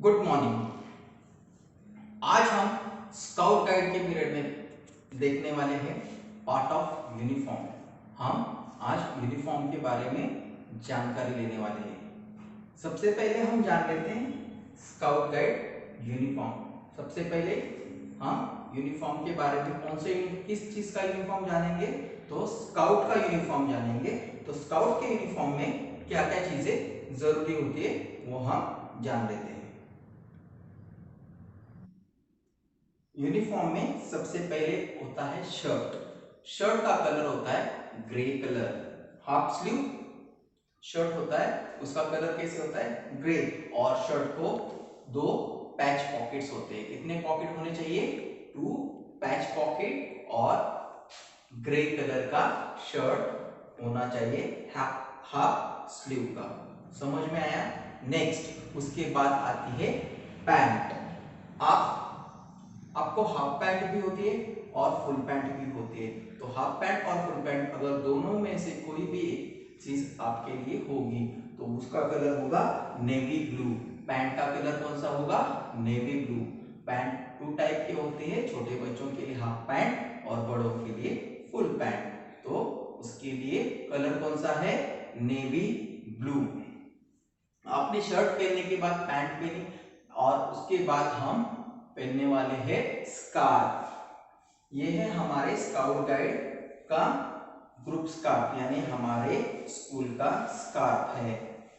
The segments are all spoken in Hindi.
Good morning. आज हम स्काउट गाइड के पीरियड में देखने वाले हैं पार्ट ऑफ यूनिफॉर्म। हम आज यूनिफॉर्म के बारे में जानकारी लेने वाले हैं। सबसे पहले हम जान लेते हैं स्काउट गाइड यूनिफॉर्म। सबसे पहले हम यूनिफॉर्म के बारे में किस चीज का यूनिफॉर्म जानेंगे, तो स्काउट का यूनिफॉर्म जानेंगे। तो स्काउट के यूनिफॉर्म में क्या क्या चीजें जरूरी होती है वो हम जान लेते हैं। यूनिफॉर्म में सबसे पहले होता है शर्ट। शर्ट का कलर होता है grey colour. Half sleeve shirt होता है, उसका कलर कैसे होता है ग्रे। और शर्ट को दो पैच पॉकेट्स होते हैं। कितने पॉकेट होने चाहिए? 2 पैच पॉकेट। और ग्रे कलर का शर्ट होना चाहिए, हाफ स्लीव का। समझ में आया? नेक्स्ट उसके बाद आती है पैंट। आपको हाफ पैंट भी होती है और फुल पैंट भी होती है। तो हाफ पैंट और फुल पैंट अगर दोनों में से कोई भी एक चीज आपके लिए होगी तो उसका कलर होगा नेवी ब्लू। पैंट का कलर कौन सा होगा? Navy blue. पैंट 2 टाइप के होते हैं, छोटे बच्चों के लिए हाफ पैंट और बड़ों के लिए फुल पैंट। तो उसके लिए कलर कौन सा है? Navy blue. आपने शर्ट पहनने के बाद पैंट पहनी और उसके बाद हम पहनने वाले हैं स्कार्फ। ये है हमारे स्काउट गाइड का ग्रुप स्कार्फ, यानी हमारे स्कूल का स्कार्फ है।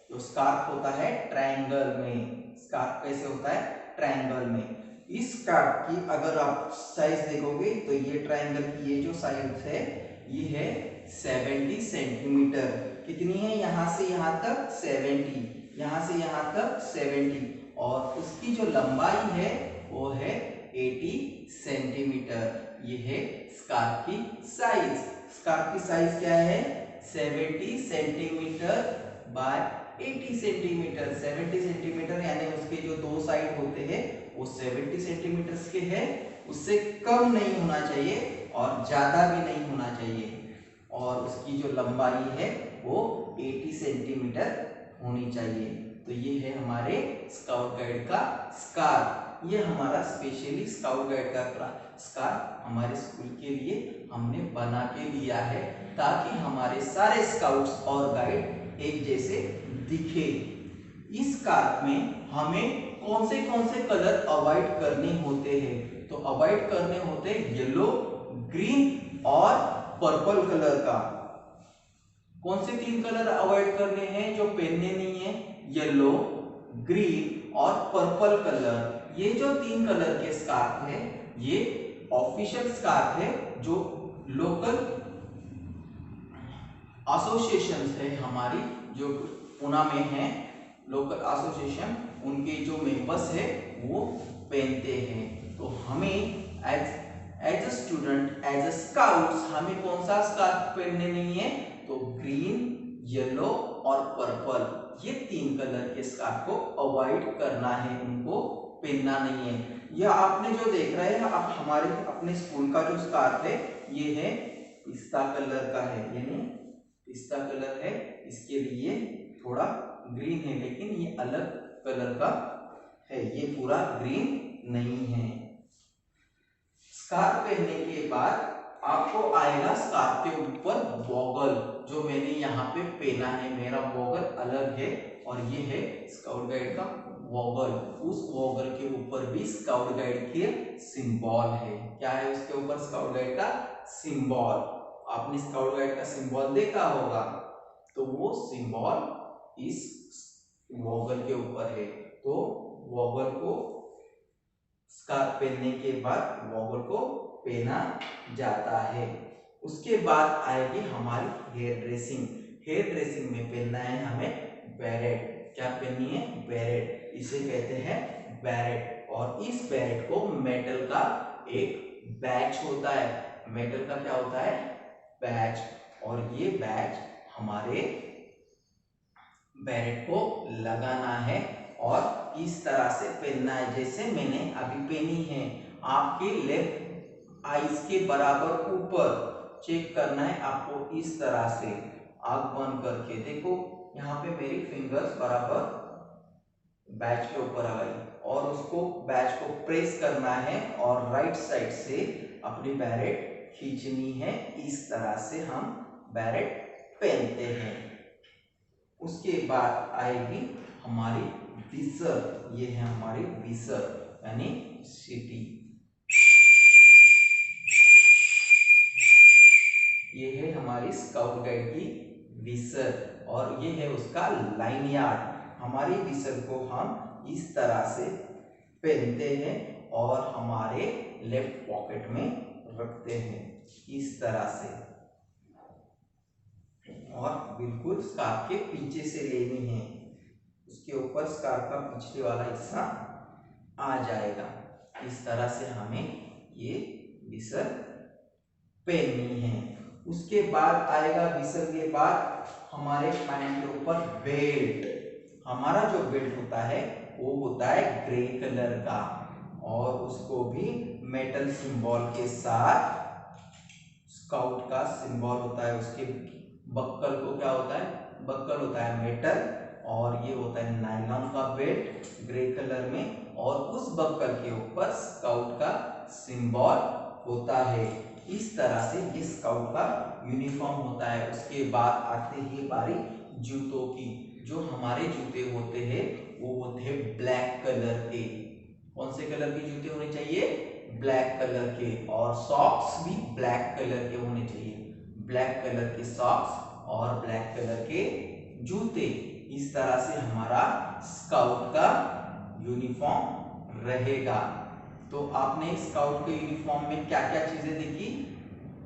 तो स्कार्फ होता है ट्रायंगल में। स्कार्फ कैसे होता है? ट्रायंगल में। इस स्कार्फ की अगर आप साइज देखोगे तो ये ट्रायंगल की ये जो साइज है ये है 70 सेंटीमीटर। कितनी है? यहां से यहां तक 70, यहां से यहां तक 70। और उसकी जो लंबाई है वो है 80 सेंटीमीटर। ये है स्कार्फ की साइज। स्कार्फ की साइज क्या है? 70 सेंटीमीटर बाय 80 सेंटीमीटर। 70 सेंटीमीटर यानी उसके जो दो साइड होते हैं वो 70 सेंटीमीटर के हैं। उससे कम नहीं होना चाहिए और ज्यादा भी नहीं होना चाहिए। और उसकी जो लंबाई है वो 80 सेंटीमीटर होनी चाहिए। तो ये है हमारे स्काउट गाइड का स्कार्फ। ये हमारा स्पेशली स्काउट गाइड का स्कार्फ हमारे स्कूल के लिए हमने बना के लिया है ताकि हमारे सारे स्काउट्स और गाइड एक जैसे दिखे। इस स्कार्फ में हमें कौन से कलर अवॉइड करने होते हैं? तो अवॉइड करने होते हैं येलो, ग्रीन और पर्पल कलर का। कौन से 3 कलर अवॉइड करने हैं जो पहनने नहीं है? येलो, ग्रीन और पर्पल कलर। ये जो 3 कलर के स्कार्फ है ये ऑफिशियल स्कार्फ है जो लोकल एसोसिएशन है हमारी, जो पुणे में है लोकल एसोसिएशन, उनके जो मेंबर्स है वो पहनते हैं। तो हमें as a student, as a scouts हमें कौन सा स्कार्फ पहनने नहीं है? तो ग्रीन, येलो और पर्पल, ये 3 कलर के स्कार्फ को अवॉइड करना है, उनको पहनना नहीं है। यह आपने जो देख रहे हैं आप हमारे अपने स्कूल का जो स्कार्फ है ये है पिस्ता कलर का है, यानी पिस्ता कलर है। इसके लिए थोड़ा ग्रीन है लेकिन ये अलग कलर का है, ये पूरा ग्रीन नहीं है। स्कार्फ पहनने के बाद आपको आएगा स्कार्फ के ऊपर बॉगल, जो मैंने यहाँ पे पहना है। मेरा बॉगल अलग है और ये है स्काउट गाइड का वॉगल। उस वॉगल के ऊपर भी स्काउट गाइड के सिंबल है। क्या है उसके ऊपर? स्काउट गाइड का सिंबल। आपने स्काउट गाइड का सिंबल देखा होगा, तो वो सिंबल इस वॉगल के ऊपर है। तो वॉगल को स्कार्फ पहनने के बाद वॉगल को पहना जाता है। उसके बाद आएगी हमारी हेयर ड्रेसिंग। हेयर ड्रेसिंग में पहनना है हमें बेरेट। क्या पहननी है? बेरेट। इसे कहते हैं बेरेट। और इस बेरेट को मेटल का एक बैच होता है। मेटल का क्या होता है? बैच। और ये बैच हमारे बेरेट को लगाना है और इस तरह से पहनना है जैसे मैंने अभी पहनी है। आपके लेफ्ट आईज के बराबर ऊपर चेक करना है आपको। इस तरह से आंख बंद करके देखो, यहाँ पे मेरी फिंगर्स बराबर बैच के ऊपर आ गई और उसको बैच को प्रेस करना है और राइट साइड से अपनी बैरेट खींचनी है। इस तरह से हम बैरेट पहनते हैं। उसके बाद आएगी हमारी विसर। ये है हमारी विसर यानी सीटी। ये है हमारी स्काउट गाइड की विसर और ये है उसका लाइन यार्ड। हमारी विसर को हम इस तरह से पहनते हैं और हमारे लेफ्ट पॉकेट में रखते हैं इस तरह से, और बिल्कुल स्कार्फ के पीछे से लेनी है। उसके ऊपर स्कार्फ का पिछले वाला हिस्सा आ जाएगा। इस तरह से हमें ये विसर पहननी है। उसके बाद आएगा विसर के बाद हमारे पैंट के ऊपर बेल्ट। हमारा जो बेल्ट होता है वो होता है ग्रे कलर का और उसको भी मेटल सिंबल के साथ, स्काउट का सिंबल होता है, उसके बक्कल को क्या होता है, बक्कल होता है मेटल और ये होता है नायलॉन का बेल्ट ग्रे कलर में और उस बक्कल के ऊपर स्काउट का सिंबल होता है। इस तरह से ये स्काउट का यूनिफॉर्म होता है। उसके बाद आते ही बारी जूतों की। जो हमारे जूते होते हैं वो होते हैं ब्लैक कलर के। कौन से कलर के जूते होने चाहिए, ब्लैक कलर के, और सॉक्स भी ब्लैक कलर के होने चाहिए। ब्लैक कलर के सॉक्स और ब्लैक कलर के जूते। इस तरह से हमारा स्काउट का यूनिफॉर्म रहेगा। तो आपने स्काउट के यूनिफॉर्म में क्या क्या चीजें देखी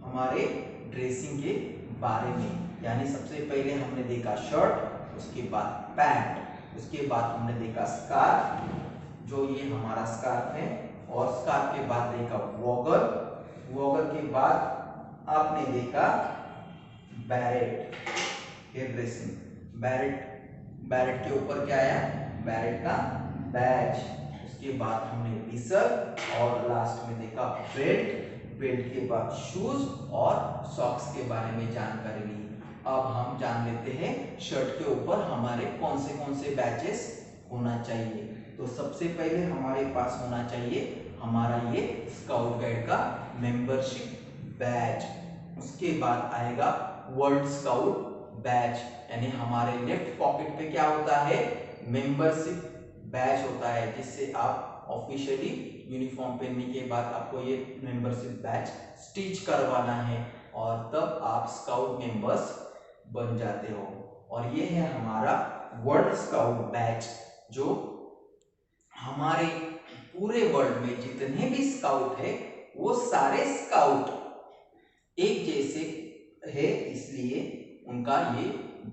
हमारे ड्रेसिंग के बारे में, यानी सबसे पहले हमने देखा शर्ट, उसके बाद पैंट, उसके बाद हमने देखा स्कार्फ, जो ये हमारा स्कार्फ है, और स्कार्फ के बाद देखा वॉगर, वॉगर के बाद आपने देखा beret, hairdressing, beret, beret के ऊपर क्या आया, बैरेट का बैच। उसके बाद हमने विसर और लास्ट में देखा बेल्ट, बेल्ट के बाद शूज और सॉक्स के बारे में जानकारी ली। अब हम जान लेते हैं शर्ट के ऊपर हमारे कौन से बैचेस होना चाहिए। तो सबसे पहले हमारे पास होना चाहिए हमारा ये स्काउट गाइड का मेंबरशिप बैच। उसके बाद आएगा वर्ल्ड स्काउट बैच, यानी हमारे लेफ्ट पॉकेट पे क्या होता है, मेंबरशिप बैच होता है, जिससे आप ऑफिशियली यूनिफॉर्म पहनने के बाद आपको ये मेंबरशिप बैच स्टिच करवाना है और तब आप स्काउट मेंबर्स बन जाते हो। और ये है हमारा वर्ल्ड स्काउट बैच, जो हमारे पूरे वर्ल्ड में जितने भी स्काउट है वो सारे स्काउट एक जैसे है, इसलिए उनका ये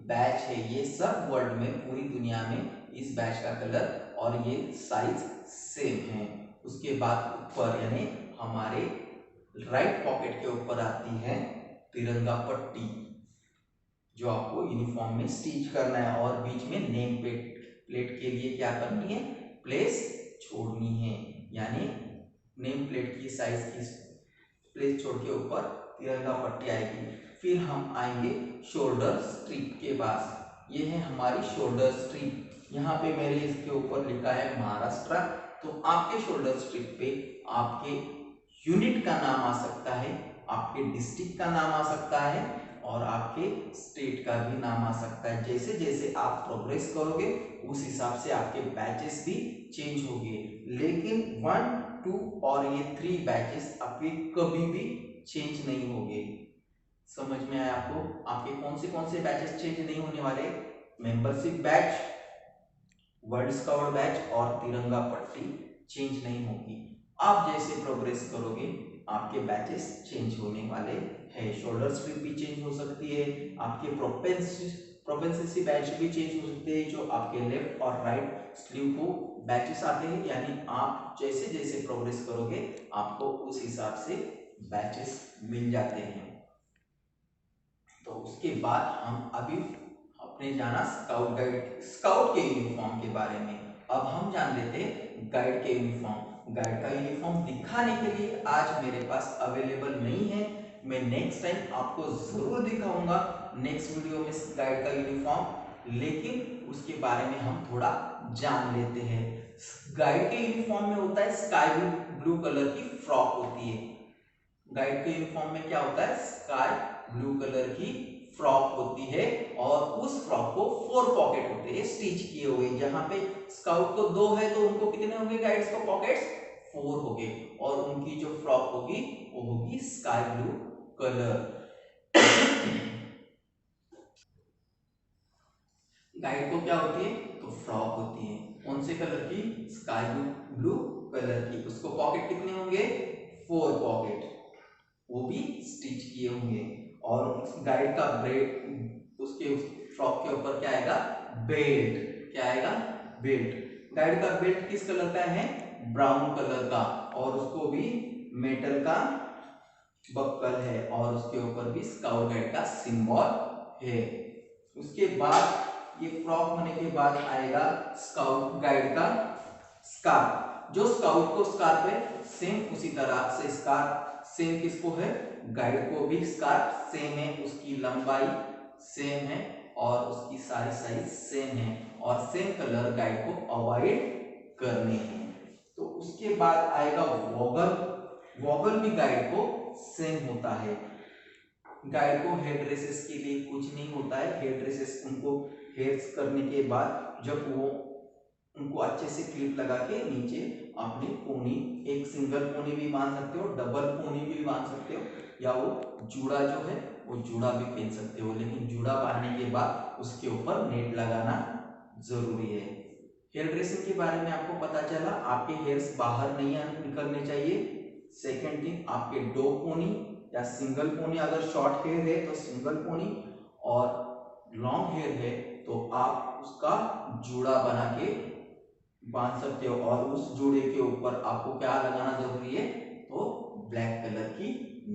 बैच है। ये सब वर्ल्ड में पूरी दुनिया में इस बैच का कलर और ये साइज सेम है। उसके बाद ऊपर यानी हमारे राइट पॉकेट के ऊपर आती है तिरंगा पट्टी, जो आपको यूनिफॉर्म में स्टिच करना है, और बीच में नेम प्लेट के लिए क्या करनी है, प्लेस छोड़नी है, यानी नेम प्लेट की साइज की प्लेस छोड़ के ऊपर तिरंगा पट्टी आएगी। फिर हम आएंगे शोल्डर स्ट्रिप के पास। ये है हमारी शोल्डर स्ट्रिप। यहाँ पे मेरे इसके ऊपर लिखा है महाराष्ट्र। तो आपके शोल्डर स्ट्रिप पे आपके यूनिट का नाम आ सकता है, आपके डिस्ट्रिक्ट का नाम आ सकता है और आपके स्टेट का भी नाम आ सकता है। जैसे जैसे आप प्रोग्रेस करोगे उस हिसाब से आपके बैचेस भी चेंज होंगे, लेकिन 1, 2 और ये 3 बैचेस आपके कभी भी चेंज नहीं होंगे। समझ में आया आपको? आपके कौन से बैचेस चेंज नहीं होने वाले, membership batch, world scout batch और तिरंगा पट्टी चेंज नहीं होगी। आप जैसे प्रोग्रेस करोगे आपके बैचेस चेंज होने वाले हैं। शोल्डर स्ट्रिप भी चेंज हो सकती है, आपके प्रोपेंसेंसी बैच भी चेंज हो सकते हैं, जो आपके लेफ्ट और राइट स्लीव को बैचेस आते हैं। यानी आप जैसे जैसे प्रोग्रेस करोगे आपको उस हिसाब से बैचेस मिल जाते हैं। तो उसके बाद हम अभी अपने जाना स्काउट के यूनिफॉर्म के बारे में। अब हम जान लेते हैं गाइड के यूनिफॉर्म। गाइड का यूनिफॉर्म दिखाने के लिए आज मेरे पास अवेलेबल नहीं है, मैं नेक्स्ट टाइम आपको जरूर दिखाऊंगा नेक्स्ट वीडियो में गाइड का यूनिफॉर्म, लेकिन उसके बारे में हम थोड़ा जान लेते हैं। गाइड के यूनिफॉर्म में होता है स्काई ब्लू कलर की फ्रॉक होती है। गाइड के यूनिफॉर्म में क्या होता है, स्काई ब्लू कलर की फ्रॉक होती है और उस फ्रॉक को 4 पॉकेट होते हैं स्टिच किए हुए। जहां पे स्काउट को 2 है तो उनको कितने होंगे गाइड्स को पॉकेट्स, 4 होंगे और उनकी जो फ्रॉक होगी वो होगी स्काई ब्लू कलर। गाइड को क्या होती है, तो फ्रॉक होती है कौन से कलर की, स्काई ब्लू कलर की। उसको पॉकेट कितने होंगे, 4 पॉकेट, वो भी स्टिच किए होंगे। और गाइड का ब्रेड, उसके फ्रॉक के ऊपर क्या आएगा, बेल्ट। क्या आएगा, बेल्ट। गाइड का बेल्ट किस कलर का है, ब्राउन कलर का, और उसको भी मेटल का बक्कल है और उसके ऊपर भी स्काउट गाइड का सिंबल है। उसके बाद ये फ्रॉक होने के बाद आएगा स्काउट गाइड का स्कार्फ। जो स्काउट को स्कार्फ है सेम उसी तरह से स्कार्फ सेम किसको है, गाइड को भी स्कार्फ सेम है, उसकी लंबाई सेम है और उसकी सारी साइज सेम है और सेम कलर गाइड को अवॉइड करने हैं। तो उसके बाद आएगा वॉगल। वॉगल भी गाइड को सेम होता है। गाइड को हेयर ड्रेसेस के लिए कुछ नहीं होता है। हेयर ड्रेसेस उनको हेयर्स करने के बाद जब वो उनको अच्छे से क्लिप लगा के नीचे अपनी पोनी, एक सिंगल पोनी भी बांध सकते हो, डबल पोनी भी बांध सकते हो, या वो जूड़ा जो है वो जूड़ा भी पहन सकते हो। लेकिन जूड़ा बांधने के बाद उसके ऊपर नेट लगाना जरूरी है। हेयर ड्रेसिंग के बारे में आपको पता चला, आपके हेयर्स बाहर नहीं निकलने चाहिए। सेकेंड थिंग, आपके 2 पोनी या सिंगल पोनी, अगर शॉर्ट हेयर है तो सिंगल पोनी और लॉन्ग हेयर है तो आप उसका जूड़ा बना के बांध सकते हो। और उस जूड़े के ऊपर आपको क्या लगाना जरूरी है, तो ब्लैक कलर की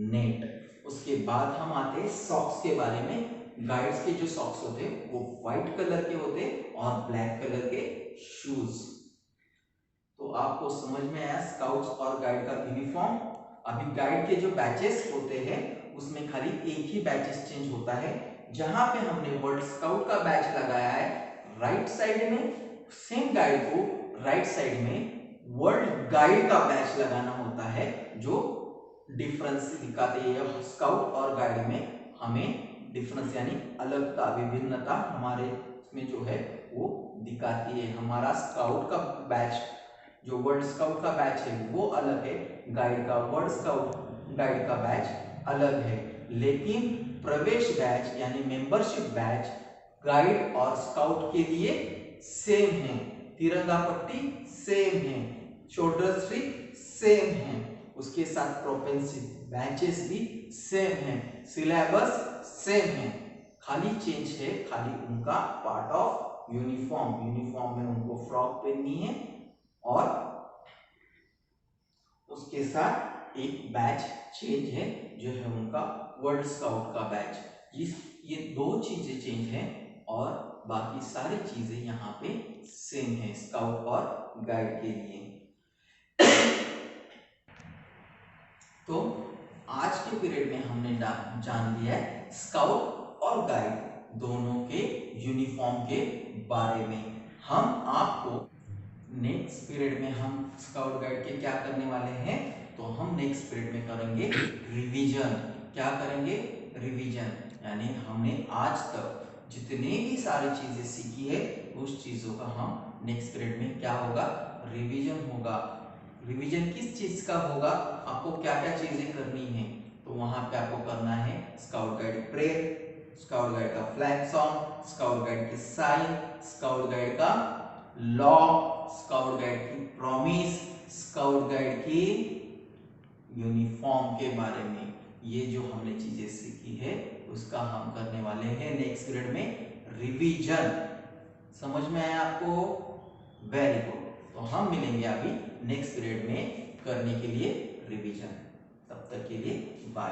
नेट। उसके बाद हम आते हैं सॉक्स के बारे में। गाइड्स के जो सॉक्स होते हैं वो व्हाइट कलर के होते हैं और ब्लैक कलर के शूज। तो आपको समझ में आया स्काउट्स और गाइड का यूनिफॉर्म। अभी गाइड के जो बैचेस होते हैं उसमें खाली एक ही बैचेस चेंज होता है। जहां पे हमने वर्ल्ड स्काउट का बैच लगाया है राइट साइड में, सेम गाइड को राइट साइड में वर्ल्ड गाइड का बैच लगाना होता है, जो डिफरेंस दिखाते हैं। स्काउट और गाइड में हमें डिफरेंस यानी अलगता, विभिन्नता हमारे में जो है वो दिखाती है। हमारा स्काउट का बैच, जो वर्ल्ड स्काउट का बैच है वो अलग है, गाइड का वर्ल्ड स्काउट गाइड का बैच अलग है। लेकिन प्रवेश बैच यानी मेंबरशिप बैच गाइड और स्काउट के लिए सेम है। तिरंगा पट्टी सेम है, शोल्डर स्ट्रिप सेम है, उसके साथ प्रोपेंसिव बैचेस भी सेम है, सिलेबस सेम है। खाली चेंज है खाली उनका पार्ट ऑफ यूनिफॉर्म। यूनिफॉर्म में उनको फ्रॉक पहननी है और उसके साथ एक बैच चेंज है जो है उनका वर्ल्ड स्काउट का बैच। ये 2 चीजें चेंज हैं और बाकी सारी चीजें यहाँ पे सेम है स्काउट और गाइड के लिए। तो आज के पीरियड में हमने जान लिया है स्काउट और गाइड दोनों के यूनिफॉर्म के बारे में। हम आपको नेक्स्ट पीरियड में हम स्काउट गाइड के क्या करने वाले हैं, तो हम नेक्स्ट पीरियड में करेंगे रिवीजन। क्या करेंगे, रिवीजन। यानी हमने आज तक जितने भी सारी चीजें सीखी है उस चीजों का हम नेक्स्ट पीरियड में क्या होगा, रिवीजन होगा। रिवीजन किस चीज का होगा, आपको क्या क्या चीजें करनी है, तो वहां पे आपको करना है scout guide prayer, scout guide का फ्लैग सॉन्ग, स्काउट गाइड की साइन, स्काउट गाइड का लॉ, स्काउट गाइड की प्रॉमिस, स्काउट गाइड की यूनिफॉर्म के बारे में। ये जो हमने चीजें सीखी है उसका हम करने वाले हैं नेक्स्ट पीरियड में रिवीजन। समझ में आया आपको, वेरी गुड। तो हम मिलेंगे अभी नेक्स्ट पीरियड में करने के लिए रिवीजन। तब तक के लिए बाय।